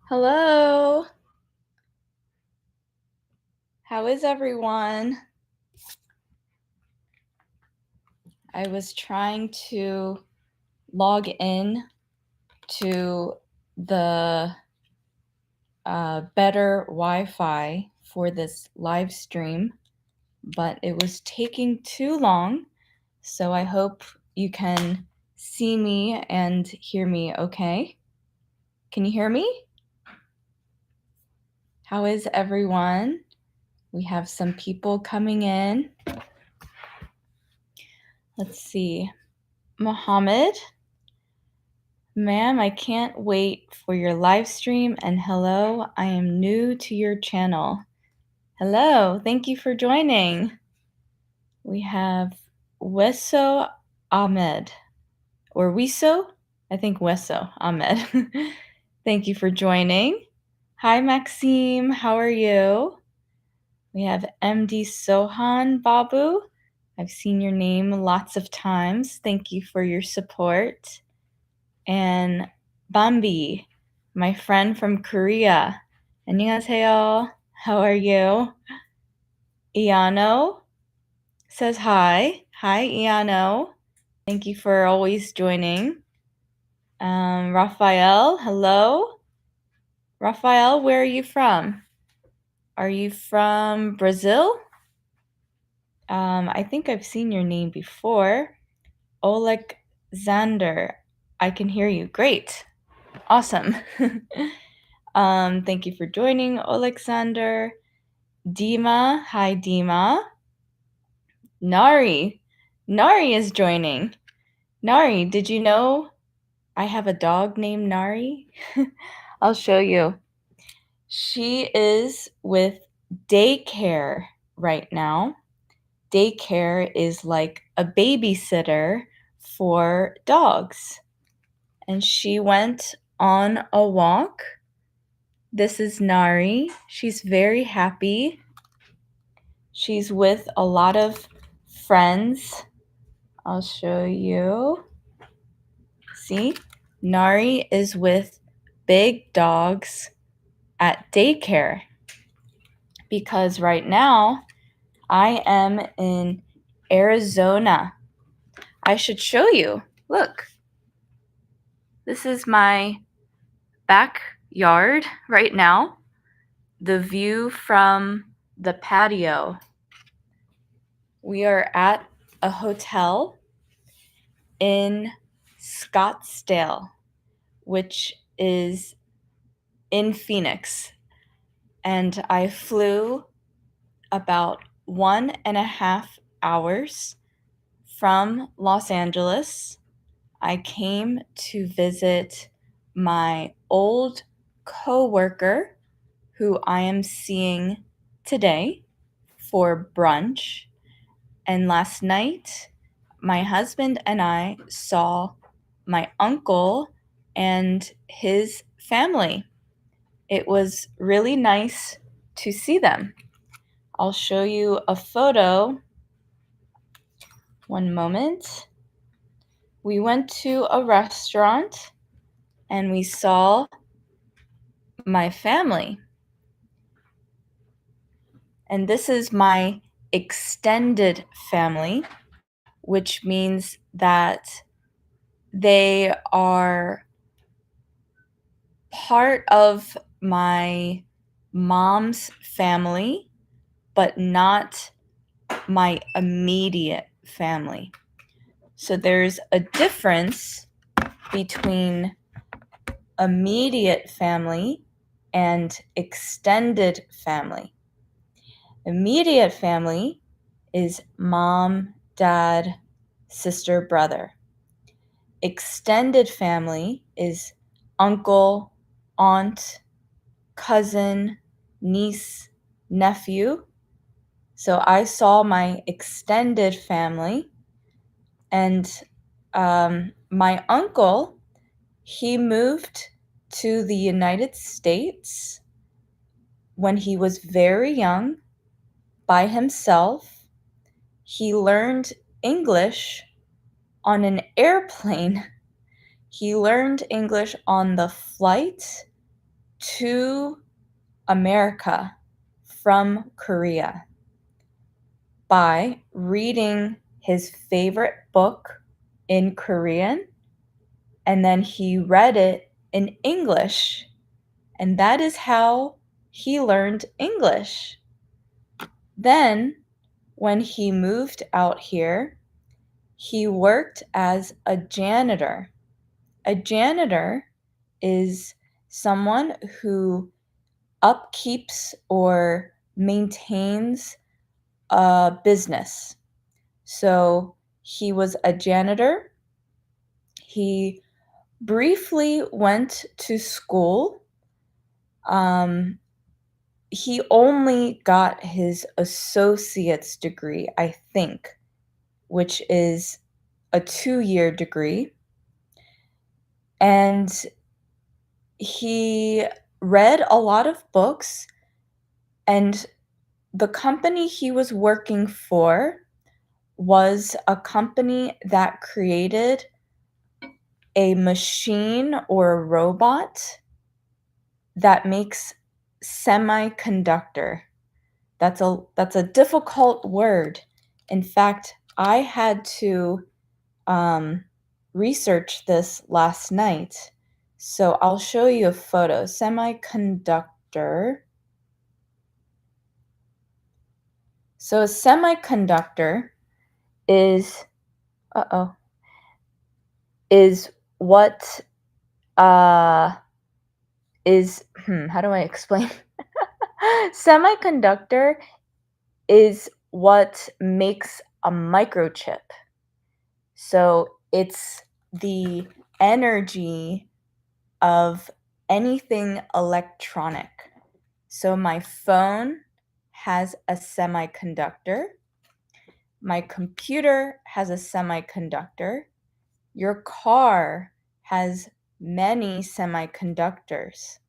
Hello. How is everyone? I was trying to log in to the better Wi-Fi for this live stream, but it was taking too long. So I hope you can see me and hear me okay. Can you hear me? How is everyone? We have some people coming in. Let's see. Mohammed. Ma'am, I can't wait for your live stream, and hello, I am new to your channel. Hello, thank you for joining. We have Weso Ahmed, or Wiso? I think Weso Ahmed. Thank you for joining. Hi, Maxime, how are you? We have MD Sohan Babu. I've seen your name lots of times. Thank you for your support. And Bambi, my friend from Korea. 안녕하세요. How are you? Iano says hi. Hi, Iano. Thank you for always joining. Raphael, hello. Raphael, where are you from? Are you from Brazil? I think I've seen your name before. Oleg Zander. I can hear you. Great. Awesome. Thank you for joining, Alexander. Dima, hi Dima. Nari is joining. Nari, did you know I have a dog named Nari? I'll show you. She is with daycare right now. Daycare is like a babysitter for dogs. And she went on a walk. This is Nari. She's very happy. She's with a lot of friends. I'll show you. See? Nari is with big dogs at daycare because right now I am in Arizona. I should show you. Look. This is my backyard right now. The view from the patio. We are at a hotel in Scottsdale, which is in Phoenix. And I flew about 1.5 hours from Los Angeles. I came to visit my old coworker who I am seeing today for brunch. And last night, my husband and I saw my uncle and his family. It was really nice to see them. I'll show you a photo. One moment. We went to a restaurant and we saw my family. And this is my extended family, which means that they are part of my mom's family, but not my immediate family. So there's a difference between immediate family and extended family. Immediate family is mom, dad, sister, brother. Extended family is uncle, aunt, cousin, niece, nephew. So I saw my extended family, and my uncle, he moved to the United States when he was very young by himself. He learned English on an airplane. He learned English on the flight to America from Korea by reading his favorite book in Korean, and then he read it in English, and that is how he learned English. Then, when he moved out here, he worked as a janitor. A janitor is someone who upkeeps or maintains a business. So he was a janitor. He briefly went to school. He only got his associate's degree, I think, which is a 2-year degree. And he read a lot of books, and the company he was working for was a company that created a machine or a robot that makes semiconductor. That's a difficult word. In fact, I had to research this last night. So I'll show you a photo. Semiconductor. So a semiconductor is is what how do I explain? Semiconductor is what makes a microchip. So it's the energy of anything electronic. So my phone has a semiconductor. My computer has a semiconductor. Your car has many semiconductors.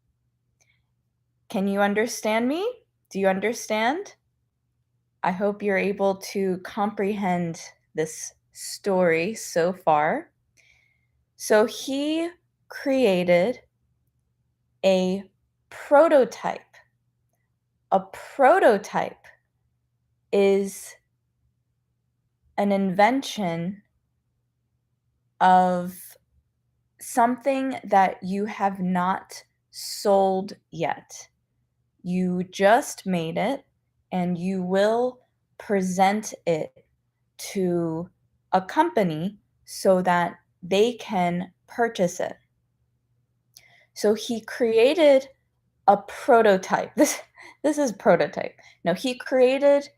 Can you understand me? Do you understand? I hope you're able to comprehend this story so far. So he created a prototype. A prototype is an invention of something that you have not sold yet. You just made it, and you will present it to a company so that they can purchase it. So he created a prototype. This is prototype. No, he created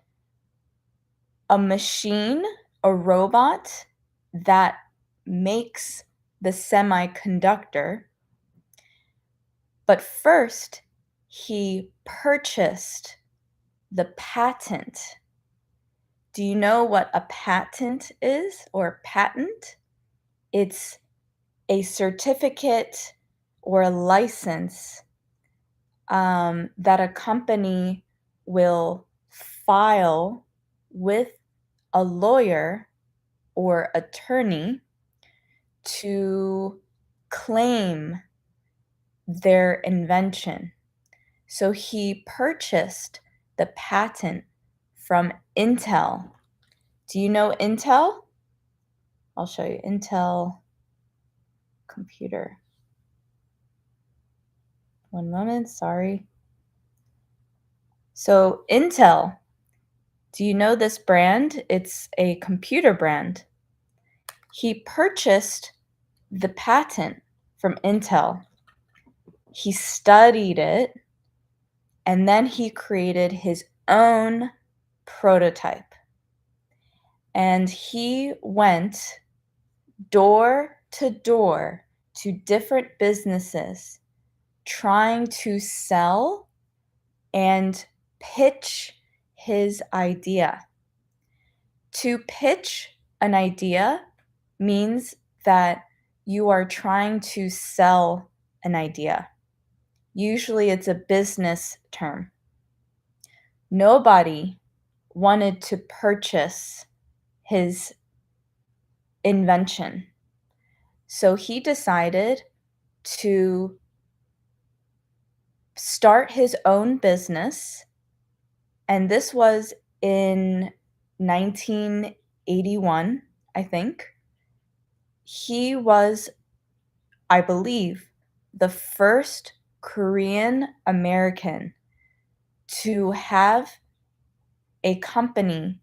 a machine, a robot that makes the semiconductor. But first, he purchased the patent. Do you know what a patent is, or patent? It's a certificate or a license that a company will file with a lawyer or attorney to claim their invention. So he purchased the patent from Intel. Do you know Intel? I'll show you. Intel computer. One moment, sorry. So Intel, do you know this brand? It's a computer brand. He purchased the patent from Intel. He studied it, and then he created his own prototype. And he went door to door to different businesses trying to sell and pitch his idea. To pitch an idea means that you are trying to sell an idea. Usually it's a business term. Nobody wanted to purchase his invention. So he decided to start his own business, and this was in 1981, I think. He was, I believe, the first Korean American to have a company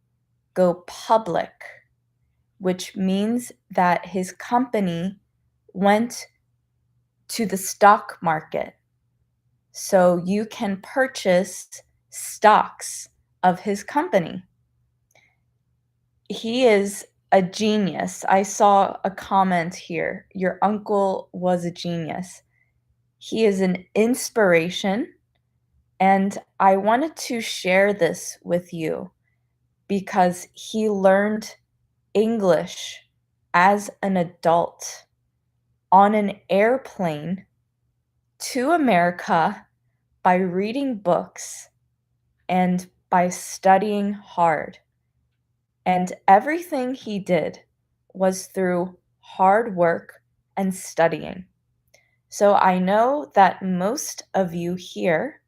go public, which means that his company went to the stock market. So you can purchase stocks of his company. He is a genius. I saw a comment here. Your uncle was a genius. He is an inspiration, and I wanted to share this with you because he learned English as an adult on an airplane to America by reading books and by studying hard. And everything he did was through hard work and studying. So I know that most of you here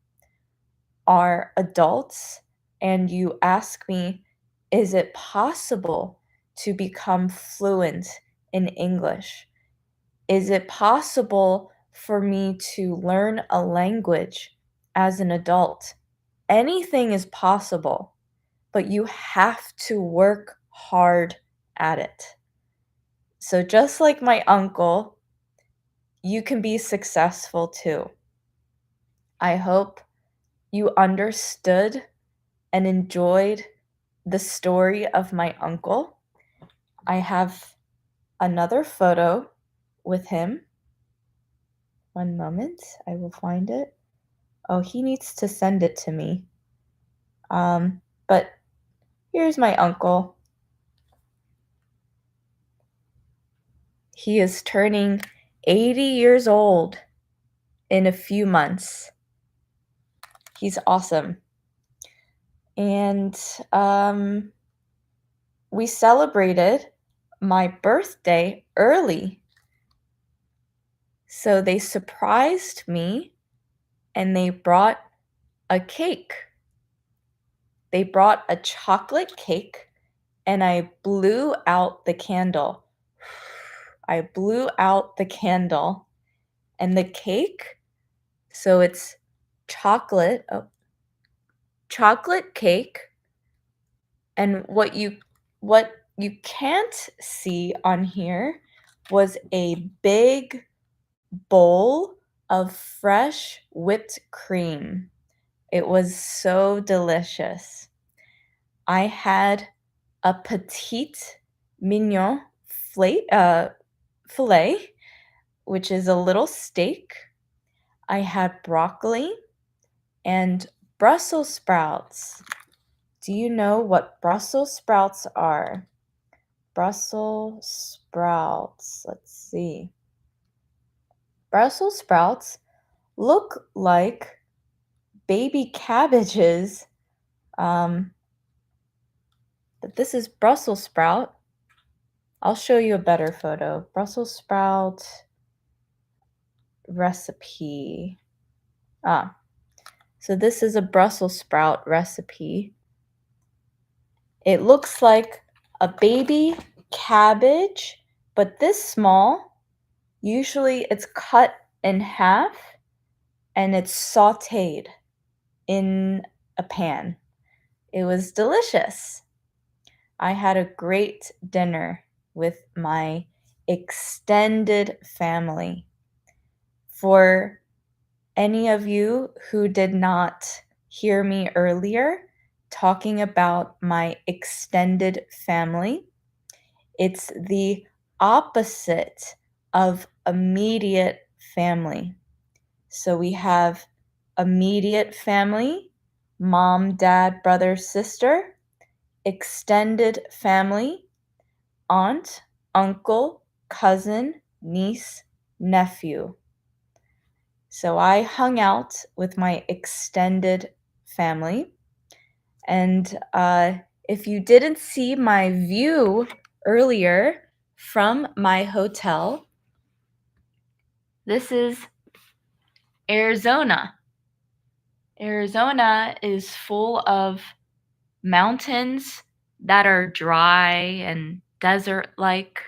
are adults, and you ask me, is it possible to become fluent in English? Is it possible for me to learn a language as an adult? Anything is possible, but you have to work hard at it. So, just like my uncle, you can be successful too. I hope you understood and enjoyed the story of my uncle. I have another photo with him. One moment, I will find it. Oh, he needs to send it to me. But here's my uncle. He is turning 80 years old in a few months. He's awesome. And we celebrated my birthday early. So they surprised me and they brought a cake. They brought a chocolate cake, and I blew out the candle. I blew out the candle, and the cake, so it's chocolate cake, and what you can't see on here was a big bowl of fresh whipped cream. It was so delicious. I had a petite mignon filet, which is a little steak. I had broccoli and Brussels sprouts. Do you know what Brussels sprouts are? Brussels sprouts. Let's see. Brussels sprouts look like baby cabbages. But this is Brussels sprout. I'll show you a better photo. Brussels sprout recipe. So this is a Brussels sprout recipe. It looks like a baby cabbage, but this small. Usually it's cut in half and it's sauteed in a pan. It was delicious. I had a great dinner with my extended family. For any of you who did not hear me earlier talking about my extended family, it's the opposite of immediate family. So we have immediate family, mom, dad, brother, sister, extended family, aunt, uncle, cousin, niece, nephew. So I hung out with my extended family. And if you didn't see my view earlier from my hotel, this is Arizona. Arizona is full of mountains that are dry and desert-like.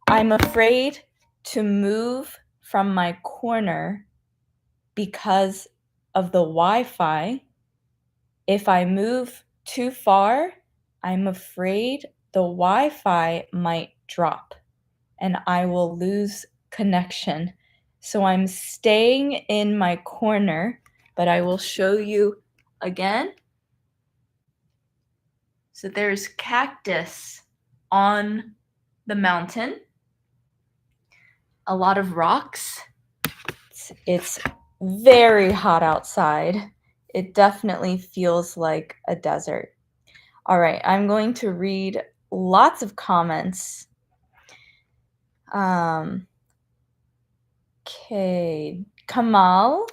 I'm afraid to move from my corner because of the Wi-Fi. If I move too far, I'm afraid the Wi-Fi might drop and I will lose connection. So I'm staying in my corner, but I will show you again. So there's cactus on the mountain, a lot of rocks. It's very hot outside. It definitely feels like a desert. All right, I'm going to read lots of comments. Okay, Kamal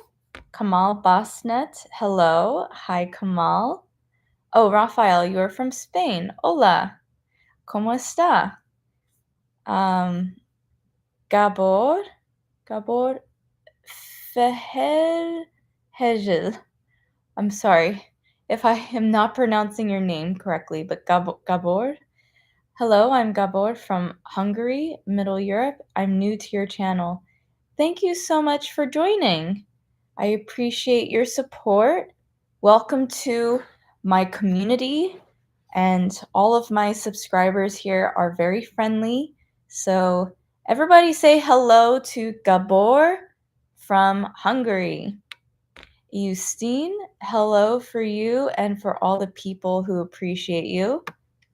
Basnet, hello. Hi, Kamal. Oh, Rafael, you're from Spain. Hola, ¿cómo está? Gabor Hegel. I'm sorry if I am not pronouncing your name correctly, but Gabor. Hello, I'm Gabor from Hungary, Middle Europe. I'm new to your channel. Thank you so much for joining. I appreciate your support. Welcome to my community, and all of my subscribers here are very friendly. So everybody say hello to Gabor from Hungary. Justine, hello for you and for all the people who appreciate you.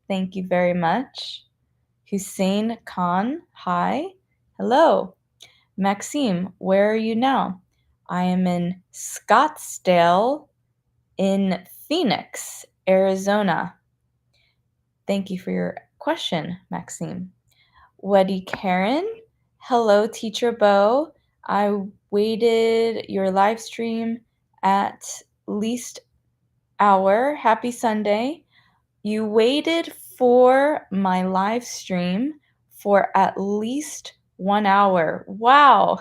Thank you very much. Hussein Khan, hi. Hello. Maxime, where are you now? I am in Scottsdale in Phoenix, Arizona. Thank you for your question, Maxime. Weddy Karen, hello, Teacher Bo. I waited your live stream at least hour. Happy Sunday. You waited for my live stream for at least 1 hour. Wow.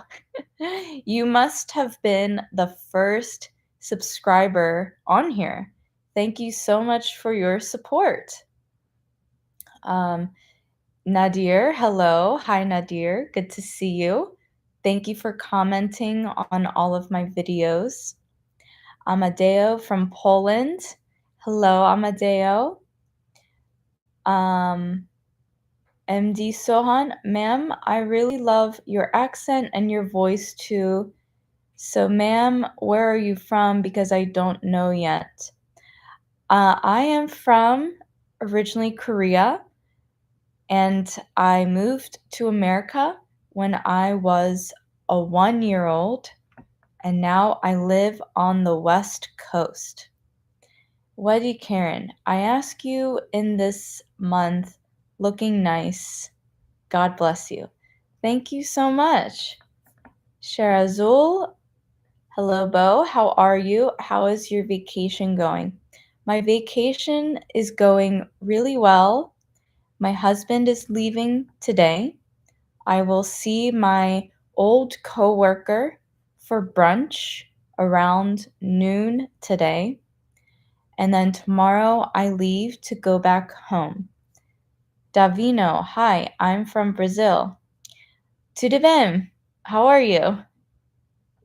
You must have been the first subscriber on here. Thank you so much for your support. Nadir, hello. Hi, Nadir. Good to see you. Thank you for commenting on all of my videos. Amadeo from Poland. Hello, Amadeo. MD Sohan, ma'am, I really love your accent and your voice too. So, ma'am, where are you from? Because I don't know yet. I am from originally Korea, and I moved to America when I was a 1-year-old, and now I live on the West Coast. Weddy Karen, I ask you in this month, looking nice. God bless you. Thank you so much. Sherazul, hello, Bo. How are you? How is your vacation going? My vacation is going really well. My husband is leaving today. I will see my old coworker for brunch around noon today. And then tomorrow I leave to go back home. Davino, hi, I'm from Brazil. Tudo bem? How are you?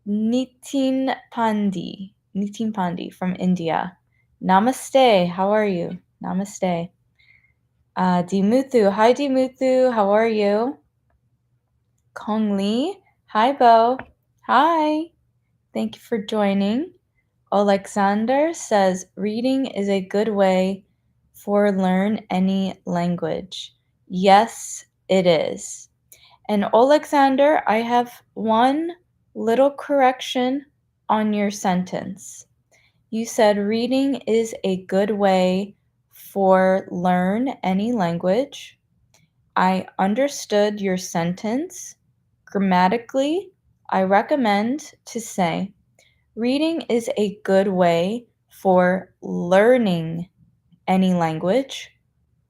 Nitin Pandi from India. Namaste, how are you? Namaste. Dimuthu, hi Dimuthu, how are you? Kong Lee, hi Bo. Hi, thank you for joining. Alexander says, reading is a good way for learn any language. Yes, it is. And Alexander, I have one little correction on your sentence. You said reading is a good way for learn any language. I understood your sentence. Grammatically, I recommend to say reading is a good way for learning any language,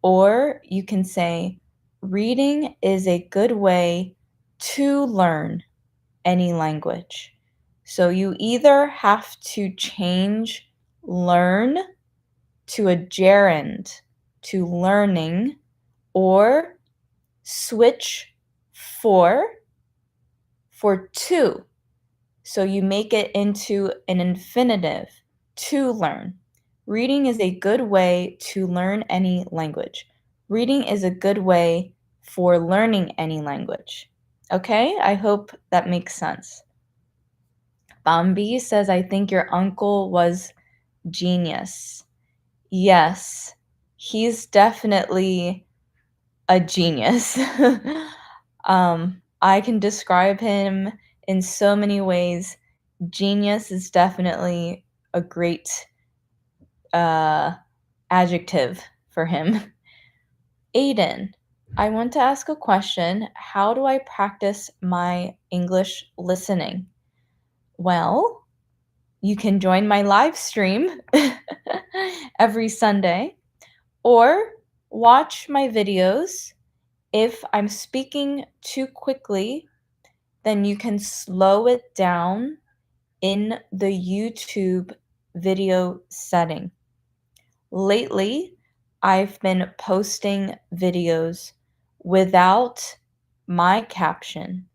or you can say reading is a good way to learn any language. So you either have to change learn to a gerund to learning, or switch for to. So you make it into an infinitive, to learn. Reading is a good way to learn any language. Reading is a good way for learning any language. Okay, I hope that makes sense. Bambi says, I think your uncle was genius. Yes, he's definitely a genius. I can describe him in so many ways. Genius is definitely a great uh, adjective for him. Aiden, I want to ask a question. How do I practice my English listening? Well, you can join my live stream every Sunday or watch my videos. If I'm speaking too quickly, then you can slow it down in the YouTube video setting. Lately, I've been posting videos without my caption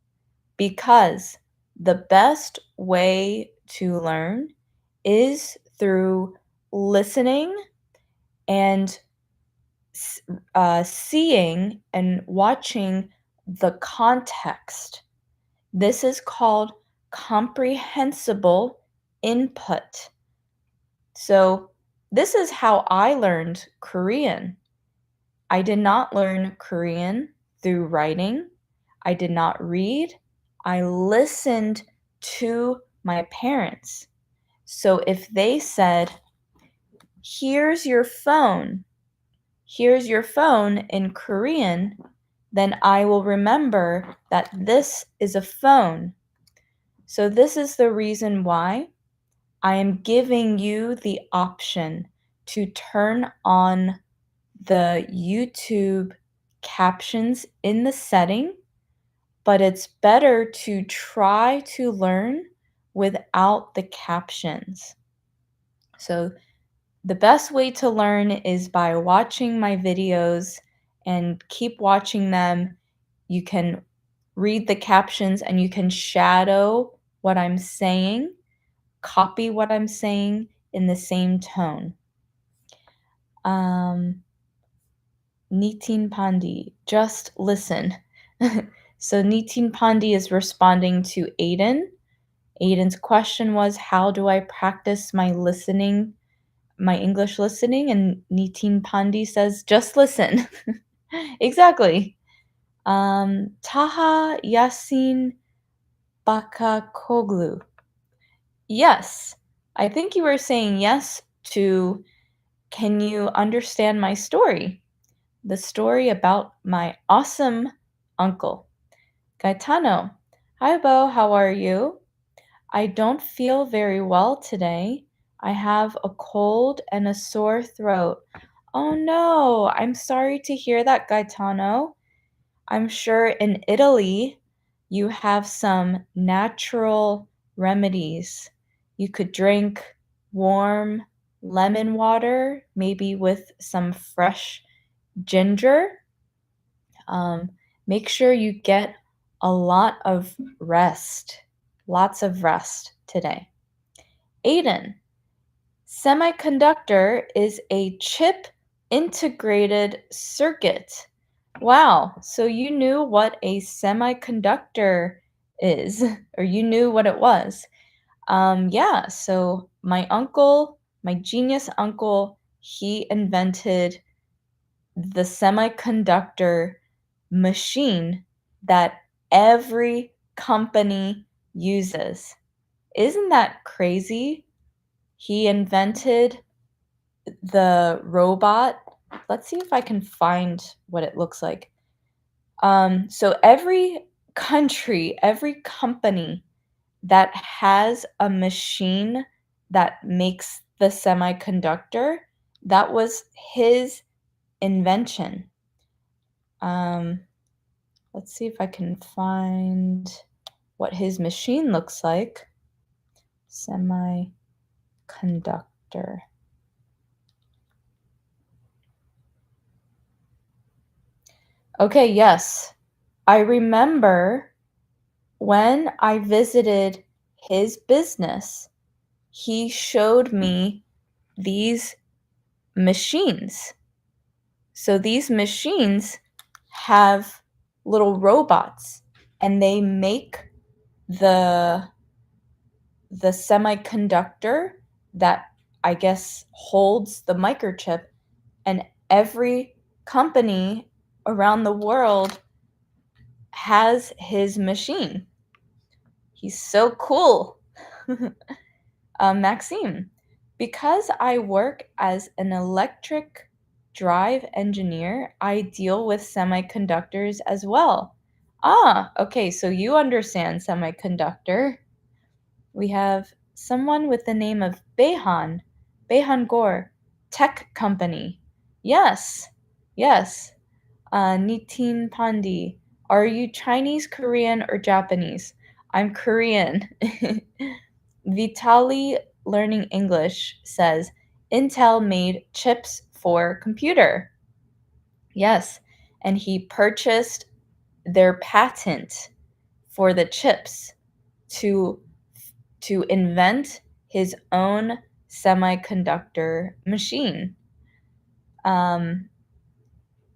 because the best way to learn is through listening and seeing and watching the context. This is called comprehensible input. So, this is how I learned Korean. I did not learn Korean through writing. I did not read. I listened to my parents. So if they said, here's your phone, here's your phone in Korean, then I will remember that this is a phone. So this is the reason why I am giving you the option to turn on the YouTube captions in the setting, but it's better to try to learn without the captions. So, the best way to learn is by watching my videos and keep watching them. You can read the captions and you can shadow what I'm saying, copy what I'm saying in the same tone. Nitin Pandi, just listen. So Nitin Pandi is responding to Aiden. Aiden's question was, how do I practice my listening, my English listening? And Nitin Pandi says, just listen. Exactly. Taha Yasin Bakakoglu. Yes. I think you were saying yes to, can you understand my story? The story about my awesome uncle. Gaetano. Hi, Bo. How are you? I don't feel very well today. I have a cold and a sore throat. Oh no, I'm sorry to hear that, Gaetano. I'm sure in Italy you have some natural remedies. You could drink warm lemon water, maybe with some fresh ginger. Um, Make sure you get a lot of rest, lots of rest today. Aiden, semiconductor is a chip integrated circuit. Wow, so you knew what a semiconductor is, or you knew what it was. Yeah, so my uncle, my genius uncle, he invented the semiconductor machine that every company uses. Isn't that crazy? He invented the robot. Let's see if I can find what it looks like. So every country, every company that has a machine that makes the semiconductor, that was his invention. Um, let's see if I can find what his machine looks like. Semiconductor. Okay, yes. I remember when I visited his business, he showed me these machines. So these machines have little robots and they make the semiconductor that I guess holds the microchip, and every company around the world has his machine. He's so cool. Maxime, because I work as an electric drive engineer, I deal with semiconductors as well. Ah, okay, so you understand semiconductor. We have someone with the name of Behan Gore, tech company. Yes, yes. Nitin Pandi, are you Chinese, Korean, or Japanese? I'm Korean. Vitali Learning English says Intel made chips for computer. Yes, and he purchased their patent for the chips to invent his own semiconductor machine. Um,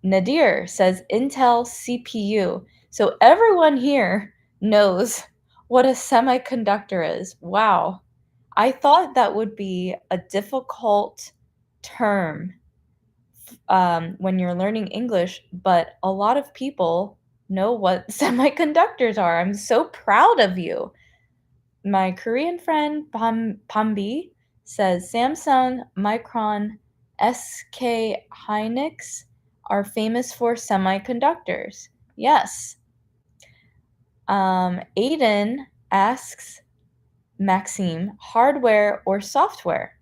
Nadir says Intel CPU. So everyone here knows what a semiconductor is. Wow. I thought that would be a difficult term when you're learning English, but a lot of people know what semiconductors are. I'm so proud of you. My Korean friend Pambi says Samsung, Micron, SK Hynix are famous for semiconductors. Yes. Aiden asks Maxime, hardware or software?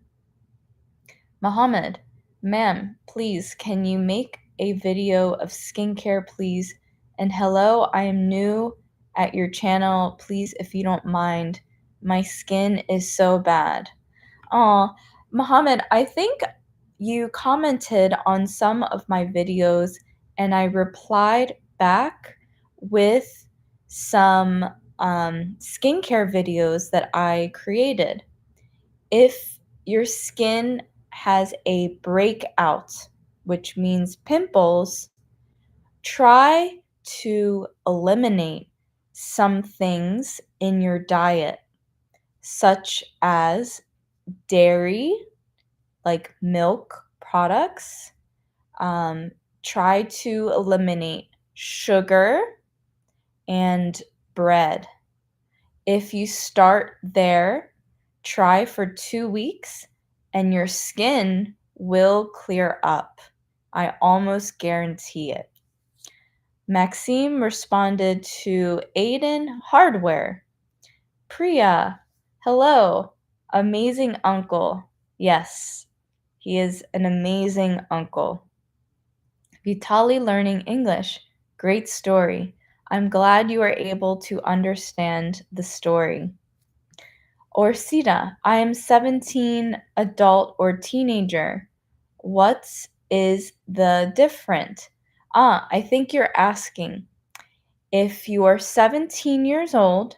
Mohammed, ma'am, please, can you make a video of skincare, please? And hello, I am new at your channel. Please, if you don't mind, my skin is so bad. Aw, Mohammed, I think you commented on some of my videos and I replied back with some skincare videos that I created. If your skin has a breakout, which means pimples, try to eliminate some things in your diet, such as dairy, like milk products. Um, Try to eliminate sugar and bread. If you start there, try for 2 weeks and your skin will clear up. I almost guarantee it. Maxime responded to Aiden Hardware. Priya, hello, amazing uncle. Yes, he is an amazing uncle. Vitali learning English. Great story. I'm glad you are able to understand the story. Orsita, I am 17, adult or teenager. What is the different? I think you're asking if you are 17 years old,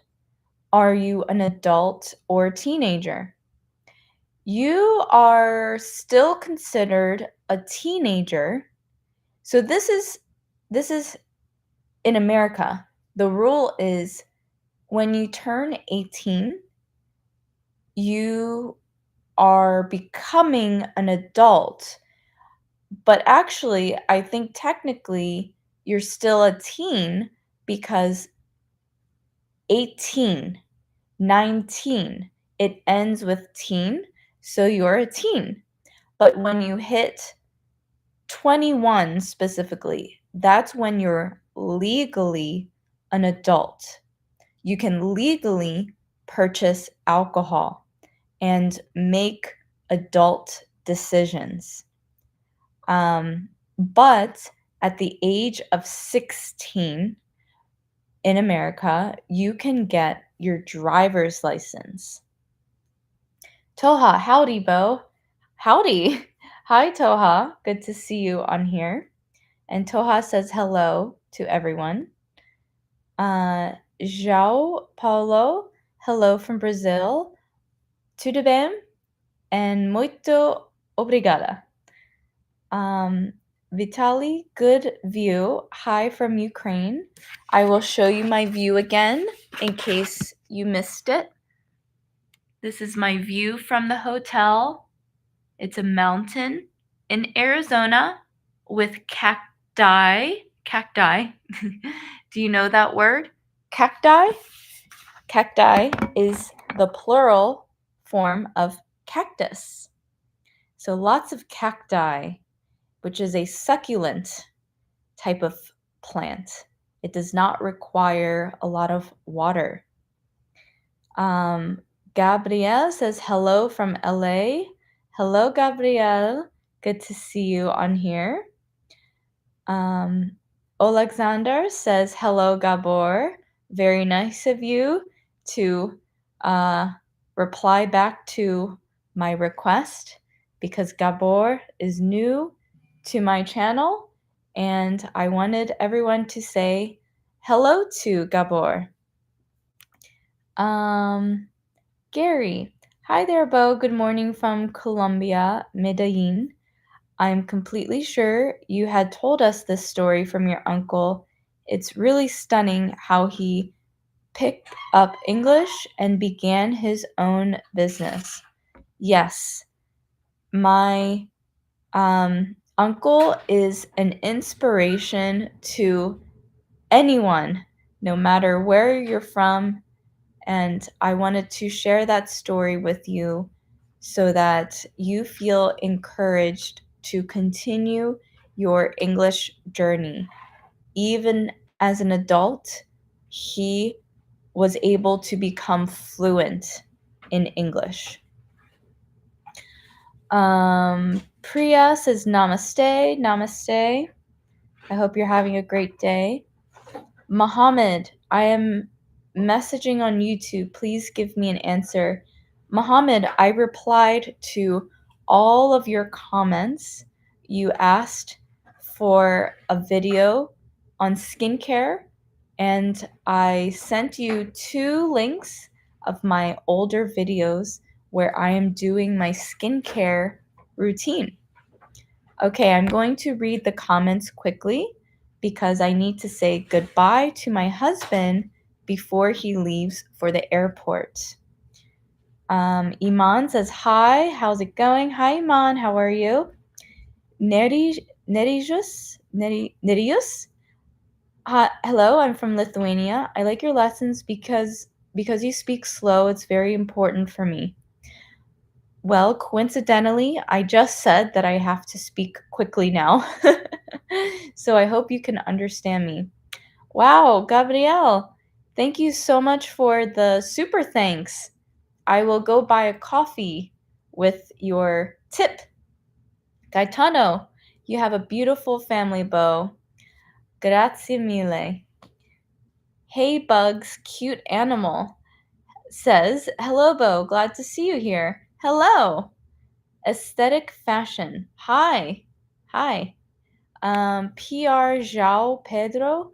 are you an adult or teenager? You are still considered a teenager. So this is in America. The rule is when you turn 18, you are becoming an adult. But actually, I think technically you're still a teen because 18, 19, it ends with teen, so you're a teen. But when you hit 21 specifically, that's when you're legally an adult. You can legally purchase alcohol and make adult decisions. But at the age of 16 in America, you can get your driver's license. Toha, howdy, Bo. Howdy. Hi, Toha. Good to see you on here. And Toha says hello to everyone. João Paulo, hello from Brazil. Tudo bem? And muito obrigada. Vitali, good view. Hi from Ukraine. I will show you my view again in case you missed it. This is my view from the hotel. It's a mountain in Arizona with cacti. Cacti. Do you know that word? Cacti? Cacti is the plural form of cactus. So lots of cacti, which is a succulent type of plant. It does not require a lot of water. Gabrielle says hello from LA. Hello, Gabrielle. Good to see you on here. Alexander says hello, Gabor. Very nice of you to reply back to my request because Gabor is new to my channel and I wanted everyone to say hello to Gabor. Gary, hi there, Bo. Good morning from Colombia, Medellin. I'm completely sure you had told us this story from your uncle. It's really stunning how he picked up English and began his own business. Yes, my uncle is an inspiration to anyone, no matter where you're from. And I wanted to share that story with you so that you feel encouraged to continue your English journey. Even as an adult, he was able to become fluent in English. Priya says namaste, namaste. I hope you're having a great day. Mohammed, I am messaging on YouTube. Please give me an answer. Mohammed, I replied to all of your comments. You asked for a video on skincare, and I sent you 2 links of my older videos where I am doing my skincare routine. Okay, I'm going to read the comments quickly because I need to say goodbye to my husband before he leaves for the airport. Iman says, hi, how's it going? Hi, Iman, how are you? Nerijus? Hello, I'm from Lithuania. I like your lessons because you speak slow. It's very important for me. Well, coincidentally, I just said that I have to speak quickly now. So I hope you can understand me. Wow, Gabrielle, thank you so much for the super thanks. I will go buy a coffee with your tip. Gaetano, you have a beautiful family, Bo. Grazie mille. Hey, Bugs, cute animal, says, hello, Bo, glad to see you here. Hello. Aesthetic fashion. Hi. Hi. PR João Pedro.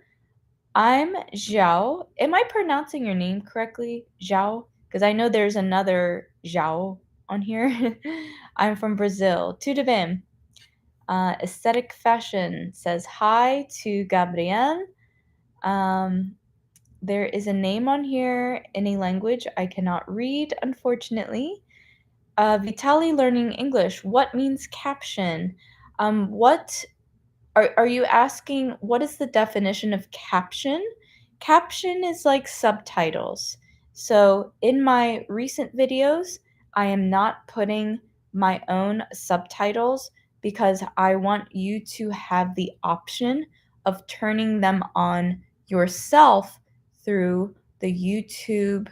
I'm João. Am I pronouncing your name correctly? João? Because I know there's another João on here. I'm from Brazil. Tudo bem? Aesthetic fashion says hi to Gabriel. There is a name on here in a language I cannot read, unfortunately. Vitali learning English. What means caption? What are you asking? What is the definition of caption? Caption is like subtitles. So in my recent videos, I am not putting my own subtitles because I want you to have the option of turning them on yourself through the YouTube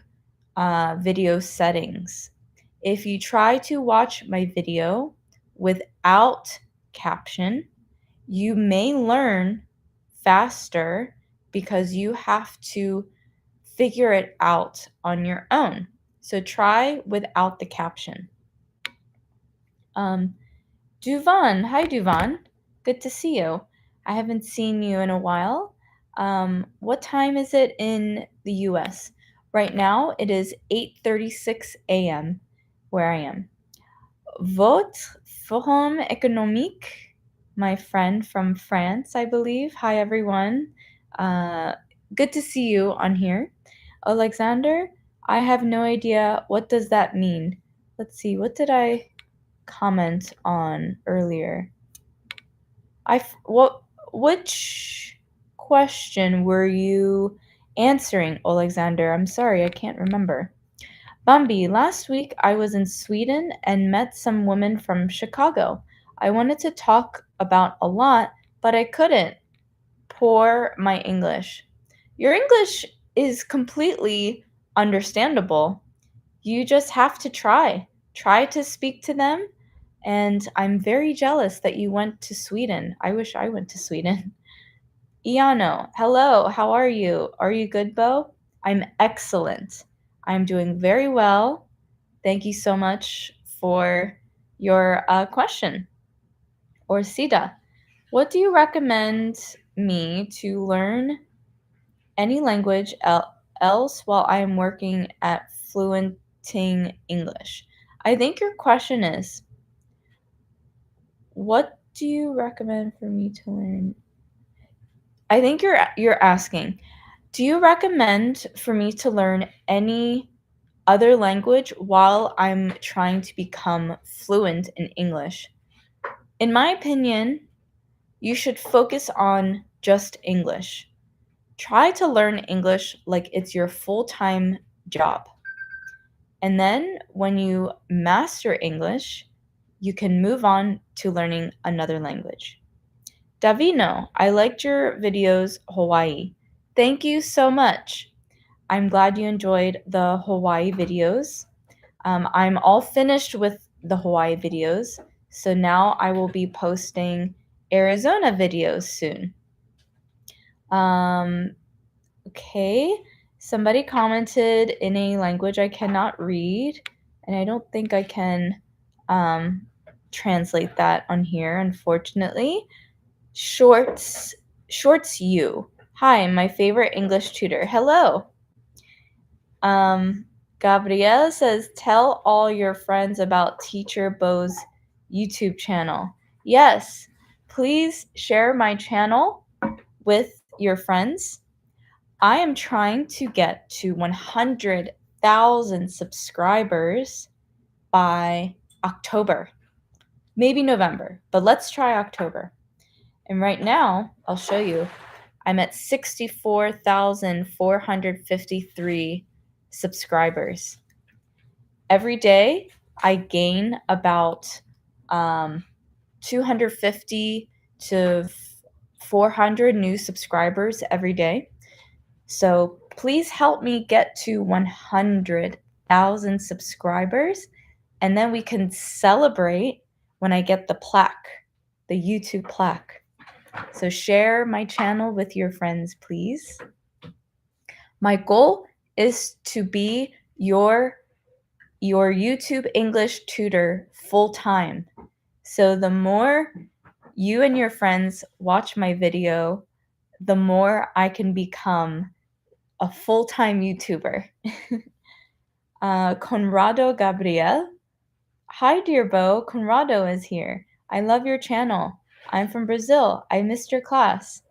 video settings. If you try to watch my video without caption, you may learn faster because you have to figure it out on your own. So try without the caption. Duvan. Hi, Duvan. Good to see you. I haven't seen you in a while. What time is it in the US? Right now, it is 8:36 a.m. where I am. Votre forum économique, my friend from France, I believe. Hi, everyone. Good to see you on here. Alexander, I have no idea. What does that mean? Let's see. What did I comment on earlier? Which question were you answering, Alexander? I'm sorry, I can't remember. Bambi, last week I was in Sweden and met some women from Chicago. I wanted to talk about a lot, but I couldn't. Poor my English. Your English is completely understandable. You just have to try. Try to speak to them. And I'm very jealous that you went to Sweden. I wish I went to Sweden. Iano, hello, how are you? Are you good, Bo? I'm excellent. I'm doing very well. Thank you so much for your question. Or Sida, what do you recommend me to learn any language else while I am working at Fluenting English? I think your question is, what do you recommend for me to learn? I think you're asking, do you recommend for me to learn any other language while I'm trying to become fluent in English? In my opinion, you should focus on just English. Try to learn English like it's your full-time job. And then when you master English, you can move on to learning another language. Davino, I liked your videos, Hawaii. Thank you so much. I'm glad you enjoyed the Hawaii videos. I'm all finished with the Hawaii videos, so now I will be posting Arizona videos soon. Okay, somebody commented in a language I cannot read, and I don't think I can translate that on here, unfortunately. Shorts you. Hi, my favorite English tutor. Hello. Gabrielle says, tell all your friends about Teacher Bo's YouTube channel. Yes, please share my channel with your friends. I am trying to get to 100,000 subscribers by October, maybe November, but let's try October. And right now, I'll show you, I'm at 64,453 subscribers. Every day, I gain about 250 to 400 new subscribers every day. So please help me get to 100,000 subscribers, and then we can celebrate when I get the plaque, the YouTube plaque. So share my channel with your friends, please. My goal is to be your YouTube English tutor full time. So the more you and your friends watch my video, the more I can become a full-time YouTuber. Conrado Gabriel. Hi, dear Bo. Conrado is here. I love your channel. I'm from Brazil. I missed your class.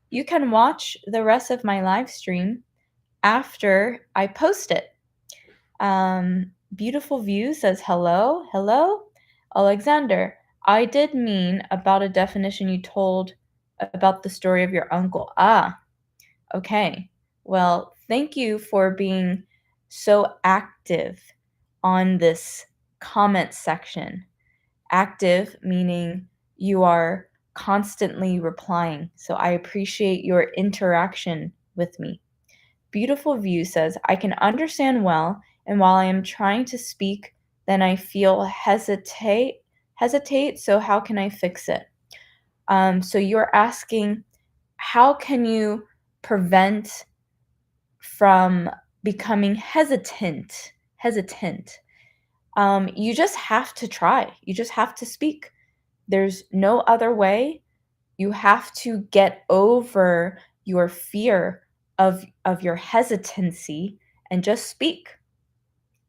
You can watch the rest of my live stream after I post it. Beautiful View says hello. Hello? Alexander, I did mean about a definition you told about the story of your uncle. Ah, okay. Well, thank you for being so active on this comment section. Active meaning you are constantly replying. So I appreciate your interaction with me. Beautiful View says, I can understand well, and while I am trying to speak, then I feel hesitate. So how can I fix it? So you're asking, how can you prevent from becoming hesitant? You just have to try. You just have to speak. There's no other way. You have to get over your fear of your hesitancy and just speak.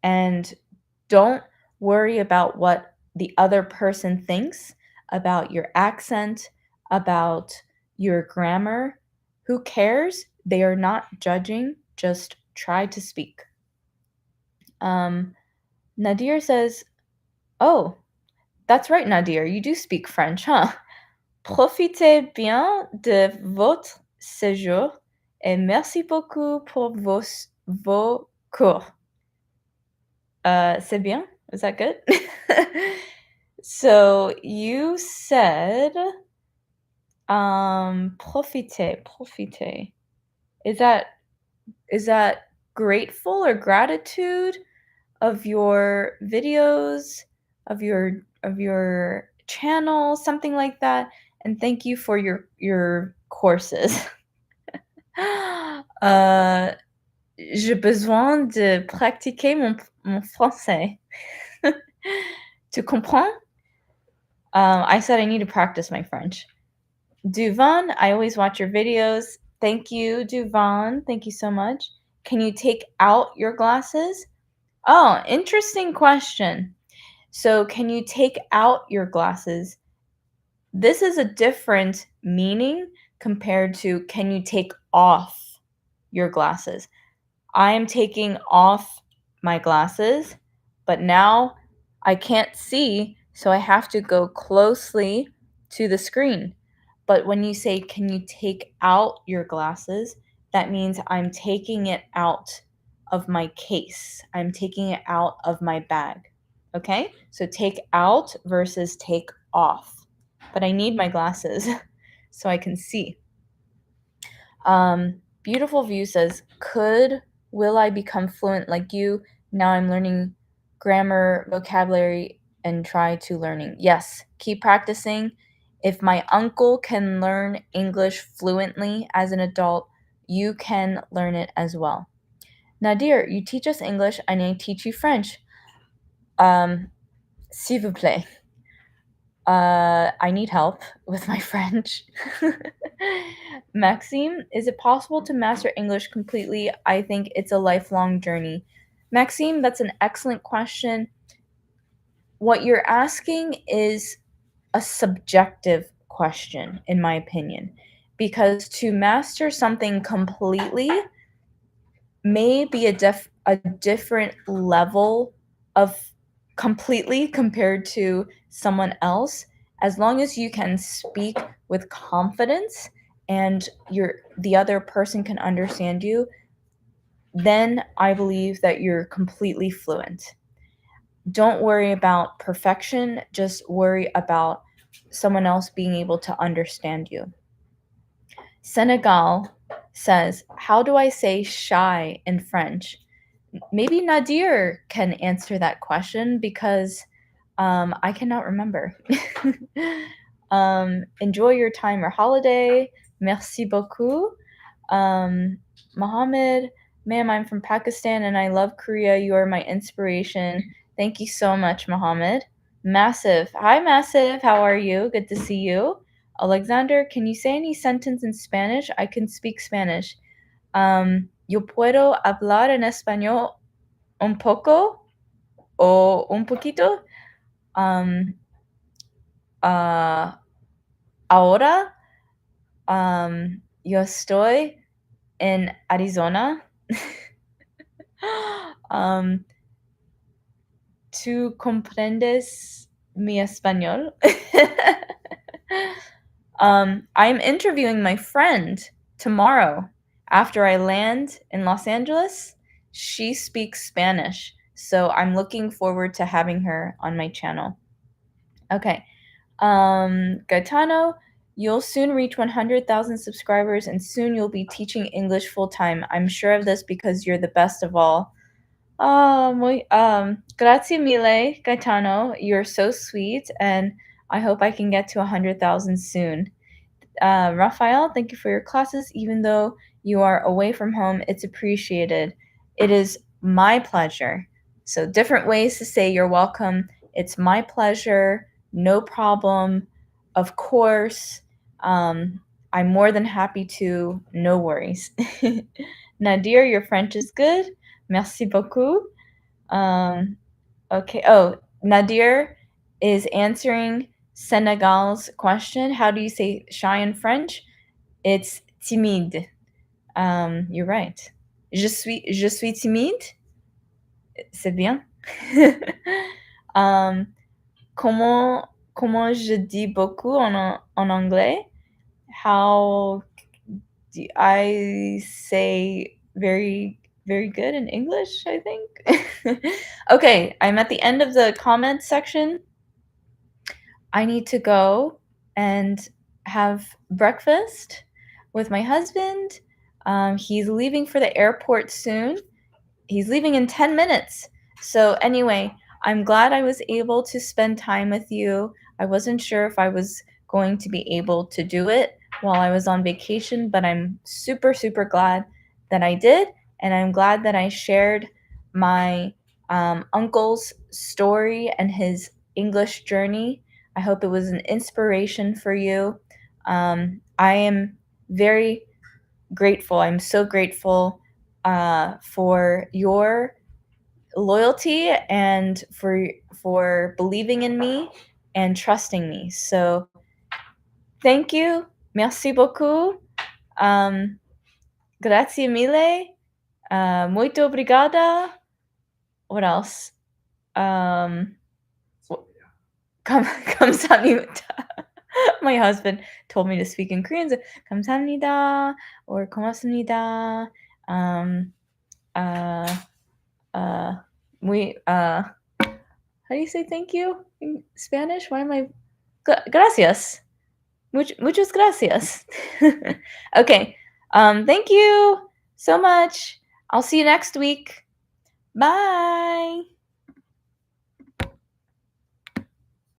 And don't worry about what the other person thinks about your accent, about your grammar. Who cares? They are not judging. Just try to speak. Nadir says, "Oh, that's right, Nadir. You do speak French, huh? Profitez bien de votre séjour et merci beaucoup pour vos cours." C'est bien? Is that good? So you said, profiter. Is that grateful or gratitude of your videos, of your channel, something like that? And thank you for your courses. J'ai besoin de pratiquer mon français. Tu comprends? I said I need to practice my French. Duvan, I always watch your videos. Thank you, Duvan. Thank you so much. Can you take out your glasses? Oh, interesting question. So, can you take out your glasses? This is a different meaning compared to can you take off your glasses? I am taking off my glasses, but now I can't see, so I have to go closely to the screen. But when you say, can you take out your glasses? That means I'm taking it out of my case. I'm taking it out of my bag. Okay? So take out versus take off. But I need my glasses so I can see. Beautiful View says, will I become fluent like you? Now I'm learning grammar, vocabulary, and try to learning. Yes, keep practicing. If my uncle can learn English fluently as an adult, you can learn it as well. Nadir, you teach us English and I teach you French. S'il vous plaît. I need help with my French. Maxime, is it possible to master English completely? I think it's a lifelong journey. Maxime, that's an excellent question. What you're asking is a subjective question, in my opinion, because to master something completely may be a different level of completely compared to someone else. As long as you can speak with confidence and the other person can understand you, then I believe that you're completely fluent. Don't worry about perfection, just worry about someone else being able to understand you. Senegal says, how do I say shy in French? Maybe Nadir can answer that question because I cannot remember. Enjoy your time or holiday. Merci beaucoup. Mohammed, ma'am, I'm from Pakistan and I love Korea. You are my inspiration. Thank you so much, Mohammed. Massive. Hi, Massive. How are you? Good to see you. Alexander, can you say any sentence in Spanish? I can speak Spanish. Yo puedo hablar en español un poco o un poquito. Ahora, yo estoy en Arizona. ¿Tú comprendes mi español? I'm interviewing my friend tomorrow after I land in Los Angeles. She speaks Spanish, so I'm looking forward to having her on my channel. Okay. Gaetano, you'll soon reach 100,000 subscribers and soon you'll be teaching English full time. I'm sure of this because you're the best of all. Grazie mille, Gaetano. You're so sweet, and I hope I can get to 100,000 soon. Raphael, thank you for your classes. Even though you are away from home, it's appreciated. It is my pleasure. So different ways to say you're welcome. It's my pleasure. No problem. Of course. I'm more than happy to. No worries. Nadir, your French is good. Merci beaucoup. Okay. Oh, Nadir is answering Senegal's question. How do you say shy in French? It's timide. You're right. Je suis timide. C'est bien. um, comment je dis beaucoup en anglais? How do I say very, very good in English, I think? Okay, I'm at the end of the comment section. I need to go and have breakfast with my husband. He's leaving for the airport soon. He's leaving in 10 minutes. So, anyway, I'm glad I was able to spend time with you. I wasn't sure if I was going to be able to do it while I was on vacation, but I'm super, super glad that I did. And I'm glad that I shared my uncle's story and his English journey. I hope it was an inspiration for you. I am very grateful. I'm so grateful for your loyalty and for believing in me and trusting me. So thank you. Merci beaucoup. Grazie mille. Muito obrigada. What else? 감사합니다. My husband told me to speak in Korean. So, 감사합니다 or 고맙습니다. Uh, how do you say thank you in Spanish? Why am I? Gracias. Muchas gracias. Okay. Thank you so much. I'll see you next week. Bye.